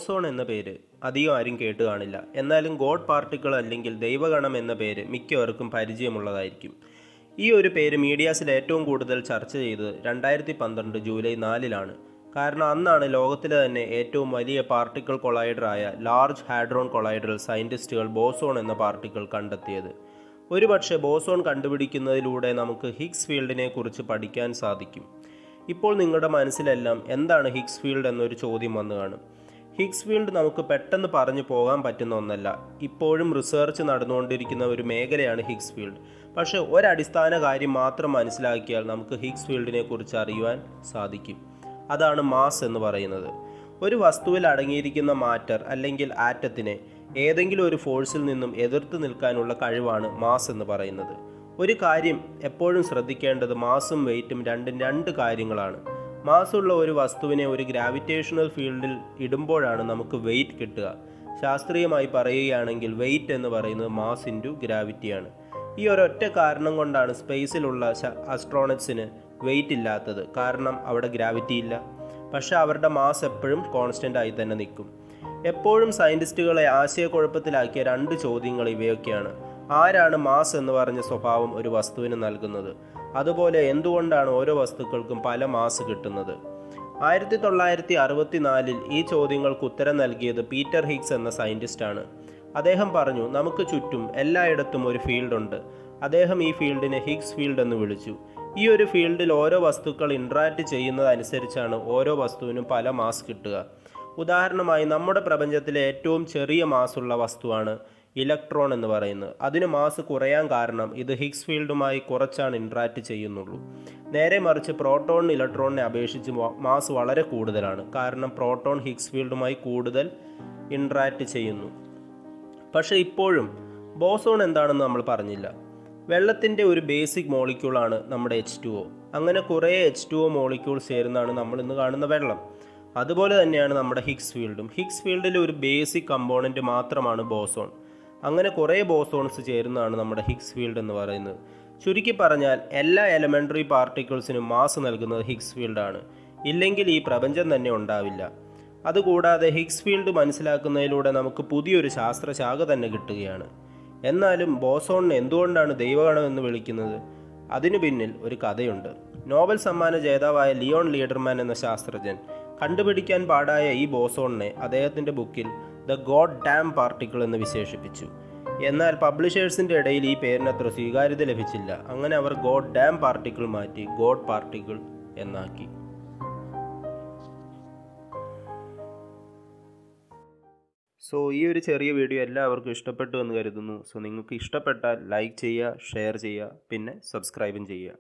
Boson എന്ന പേര് അധികം ആരും കേട്ട് കാണില്ല. എന്നാലും ഗോഡ് പാർട്ടിക്കിൾ അല്ലെങ്കിൽ ദൈവഗണം എന്ന പേര് മിക്കവർക്കും പരിചയമുള്ളതായിരിക്കും. ഈ ഒരു പേര് മീഡിയാസിൽ ഏറ്റവും കൂടുതൽ ചർച്ച ചെയ്തത് 2012 ജൂലൈ 4-ലാണ്. കാരണം അന്നാണ് ലോകത്തിലെ തന്നെ ഏറ്റവും വലിയ പാർട്ടിക്കിൾ കൊളൈഡറായ ലാർജ് ഹാഡ്രോൺ കൊളൈഡറിൽ സയൻറ്റിസ്റ്റുകൾ ബോസോൺ എന്ന പാർട്ടിക്കിൾ കണ്ടെത്തിയത്. ഒരുപക്ഷെ ബോസോൺ കണ്ടുപിടിക്കുന്നതിലൂടെ നമുക്ക് ഹിഗ്സ് ഫീൽഡിനെ കുറിച്ച് പഠിക്കാൻ സാധിക്കും. ഇപ്പോൾ നിങ്ങളുടെ മനസ്സിലെല്ലാം എന്താണ് ഹിഗ്സ് ഫീൽഡ് എന്നൊരു ചോദ്യം വന്നു കാണും. ഹിഗ്സ് ഫീൽഡ് നമുക്ക് പെട്ടെന്ന് പറഞ്ഞു പോകാൻ പറ്റുന്ന ഒന്നല്ല. ഇപ്പോഴും റിസർച്ച് നടന്നുകൊണ്ടിരിക്കുന്ന ഒരു മേഖലയാണ് ഹിഗ്സ് ഫീൽഡ്. പക്ഷേ ഒരടിസ്ഥാന കാര്യം മാത്രം മനസ്സിലാക്കിയാൽ നമുക്ക് ഹിഗ്സ് ഫീൽഡിനെ കുറിച്ച് അറിയുവാൻ സാധിക്കും. അതാണ് മാസ് എന്ന് പറയുന്നത്. ഒരു വസ്തുവിൽ അടങ്ങിയിരിക്കുന്ന മാറ്റർ അല്ലെങ്കിൽ ആറ്റത്തിനെ ഏതെങ്കിലും ഒരു ഫോഴ്സിൽ നിന്നും എതിർത്ത് നിൽക്കാനുള്ള കഴിവാണ് മാസ് എന്ന് പറയുന്നത്. ഒരു കാര്യം എപ്പോഴും ശ്രദ്ധിക്കേണ്ടത് മാസും വെയിറ്റും രണ്ട് കാര്യങ്ങളാണ്. മാസുള്ള ഒരു വസ്തുവിനെ ഒരു ഗ്രാവിറ്റേഷണൽ ഫീൽഡിൽ ഇടുമ്പോഴാണ് നമുക്ക് വെയിറ്റ് കിട്ടുക. ശാസ്ത്രീയമായി പറയുകയാണെങ്കിൽ വെയിറ്റ് എന്ന് പറയുന്നത് മാസ് ഇൻറ്റു ഗ്രാവിറ്റിയാണ്. ഈ ഒരൊറ്റ കാരണം കൊണ്ടാണ് സ്പേസിലുള്ള ആസ്ട്രോണറ്റ്സിന് വെയിറ്റ് ഇല്ലാത്തത്. കാരണം അവിടെ ഗ്രാവിറ്റി ഇല്ല. പക്ഷേ അവരുടെ മാസ് എപ്പോഴും കോൺസ്റ്റൻ്റ് ആയി തന്നെ നിൽക്കും. എപ്പോഴും സയൻറ്റിസ്റ്റുകളെ ആശയക്കുഴപ്പത്തിലാക്കിയ രണ്ട് ചോദ്യങ്ങൾ ഇവയൊക്കെയാണ്. ആരാണ് മാസ് എന്ന് പറഞ്ഞ സ്വഭാവം ഒരു വസ്തുവിന് നൽകുന്നത്? അതുപോലെ എന്തുകൊണ്ടാണ് ഓരോ വസ്തുക്കൾക്കും പല മാസ് കിട്ടുന്നത്? 1964 ഈ ചോദ്യങ്ങൾക്ക് ഉത്തരം നൽകിയത് പീറ്റർ ഹിഗ്സ് എന്ന സയൻറ്റിസ്റ്റാണ്. അദ്ദേഹം പറഞ്ഞു, നമുക്ക് ചുറ്റും എല്ലായിടത്തും ഒരു ഫീൽഡുണ്ട്. അദ്ദേഹം ഈ ഫീൽഡിനെ ഹിഗ്സ് ഫീൽഡ് എന്ന് വിളിച്ചു. ഈ ഒരു ഫീൽഡിൽ ഓരോ വസ്തുക്കൾ ഇൻട്രാക്റ്റ് ചെയ്യുന്നതനുസരിച്ചാണ് ഓരോ വസ്തുവിനും പല മാസ് കിട്ടുക. ഉദാഹരണമായി നമ്മുടെ പ്രപഞ്ചത്തിലെ ഏറ്റവും ചെറിയ മാസുള്ള വസ്തുവാണ് ഇലക്ട്രോൺ എന്ന് പറയുന്നത്. അതിന് മാസ് കുറയാൻ കാരണം ഇത് ഹിഗ്സ് ഫീൽഡുമായി കുറച്ചാണ് ഇൻട്രാക്റ്റ് ചെയ്യുന്നുള്ളൂ. നേരെ മറിച്ച് പ്രോട്ടോണിന് ഇലക്ട്രോണിനെ അപേക്ഷിച്ച് മാസ് വളരെ കൂടുതലാണ്. കാരണം പ്രോട്ടോൺ ഹിഗ്സ് ഫീൽഡുമായി കൂടുതൽ ഇൻട്രാക്റ്റ് ചെയ്യുന്നു. പക്ഷേ ഇപ്പോഴും ബോസോൺ എന്താണെന്ന് നമ്മൾ പറഞ്ഞില്ല. വെള്ളത്തിൻ്റെ ഒരു ബേസിക് മോളിക്യൂളാണ് നമ്മുടെ H2O. അങ്ങനെ കുറേ H2O മോളിക്യൂൾസ് ചേരുന്നതാണ് നമ്മൾ ഇന്ന് കാണുന്ന വെള്ളം. അതുപോലെ തന്നെയാണ് നമ്മുടെ ഹിഗ്സ് ഫീൽഡും. ഹിഗ്സ് ഫീൽഡിലെ ഒരു ബേസിക് കമ്പോണൻറ്റ് മാത്രമാണ് ബോസോൺ. അങ്ങനെ കുറേ ബോസോൺസ് ചേരുന്നതാണ് നമ്മുടെ ഹിഗ്സ് ഫീൽഡ് എന്ന് പറയുന്നത്. ചുരുക്കി പറഞ്ഞാൽ എല്ലാ എലമെൻ്ററി പാർട്ടിക്കിൾസിനും മാസ് നൽകുന്നത് ഹിഗ്സ് ഫീൽഡാണ്. ഇല്ലെങ്കിൽ ഈ പ്രപഞ്ചം തന്നെ ഉണ്ടാവില്ല. അതുകൂടാതെ ഹിഗ്സ് ഫീൽഡ് മനസ്സിലാക്കുന്നതിലൂടെ നമുക്ക് പുതിയൊരു ശാസ്ത്രശാഖ തന്നെ കിട്ടുകയാണ്. എന്നാലും ബോസോണിനെ എന്തുകൊണ്ടാണ് ദൈവഗണം എന്ന് വിളിക്കുന്നത്? അതിനു പിന്നിൽ ഒരു കഥയുണ്ട്. നോബൽ സമ്മാന ജേതാവായ ലിയോൺ ലീഡർമാൻ എന്ന ശാസ്ത്രജ്ഞൻ കണ്ടുപിടിക്കാൻ പാടായ ഈ ബോസോണിനെ അദ്ദേഹത്തിൻ്റെ ബുക്കിൽ ദ ഗോഡ് ഡാം പാർട്ടിക്കിൾ എന്ന് വിശേഷിപ്പിച്ചു. എന്നാൽ പബ്ലിഷേഴ്സിൻ്റെ ഇടയിൽ ഈ പേരിനത്ര സ്വീകാര്യത ലഭിച്ചില്ല. അങ്ങനെ അവർ ഗോഡ് ഡാം പാർട്ടിക്കിൾ മാറ്റി ഗോഡ് പാർട്ടിക്കിൾ എന്നാക്കി. ഈ ഒരു ചെറിയ വീഡിയോ എല്ലാവർക്കും ഇഷ്ടപ്പെട്ടു എന്ന് കരുതുന്നു. നിങ്ങൾക്ക് ഇഷ്ടപ്പെട്ടാൽ ലൈക്ക് ചെയ്യുക, ഷെയർ ചെയ്യുക, പിന്നെ സബ്സ്ക്രൈബും ചെയ്യുക.